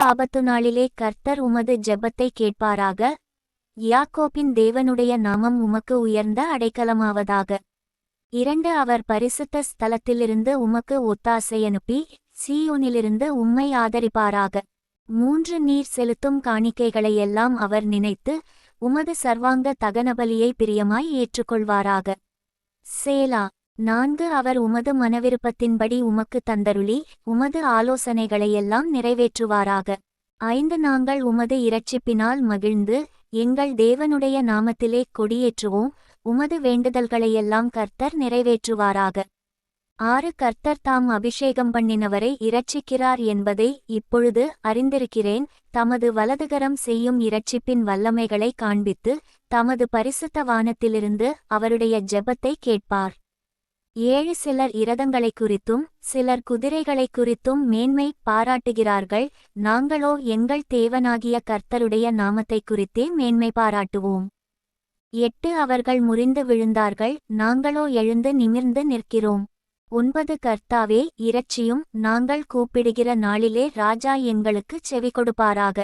ஆபத்து நாளிலே கர்த்தர் உமது ஜெபத்தை கேட்பாராக. யாக்கோபின் தேவனுடைய நாமம் உமக்கு உயர்ந்த அடைக்கலமாவதாக. 2 அவர் பரிசுத்த ஸ்தலத்திலிருந்து உமக்கு ஒத்தாசை அனுப்பி சீயோனிலிருந்து உம்மை ஆதரிப்பாராக. 3 நீர் செலுத்தும் காணிக்கைகளையெல்லாம் அவர் நினைத்து உமது சர்வாங்க தகனபலியை பிரியமாய் ஏற்றுக்கொள்வாராக. சேலா. 4 அவர் உமது மனவிருப்பத்தின்படி உமக்கு தந்தருளி உமது ஆலோசனைகளையெல்லாம் நிறைவேற்றுவாராக. 5 நாங்கள் உமது இரட்சிப்பினால் மகிழ்ந்து எங்கள் தேவனுடைய நாமத்திலே கொடியேற்றுவோம். உமது வேண்டுதல்களையெல்லாம் கர்த்தர் நிறைவேற்றுவாராக. 6 கர்த்தர் தாம் அபிஷேகம் பண்ணினவரை இரட்சிக்கிறார் என்பதை இப்பொழுது அறிந்திருக்கிறேன். தமது வலதுகரம் செய்யும் இரட்சிப்பின் வல்லமைகளை காண்பித்து தமது பரிசுத்த வானத்திலிருந்து அவருடைய ஜெபத்தை கேட்பார். 7 சிலர் இரதங்களைக் குறித்தும் சிலர் குதிரைகளைக் குறித்தும் மேன்மை பாராட்டுகிறார்கள். நாங்களோ எங்கள் தேவனாகிய கர்த்தருடைய நாமத்தைக் குறித்தே மேன்மை பாராட்டுவோம். 8 அவர்கள் முறிந்து விழுந்தார்கள், நாங்களோ எழுந்து நிமிர்ந்து நிற்கிறோம். 9 கர்த்தாவே இரட்சியும், நாங்கள் கூப்பிடுகிற நாளிலே ராஜா எங்களுக்குச் செவி கொடுப்பாராக.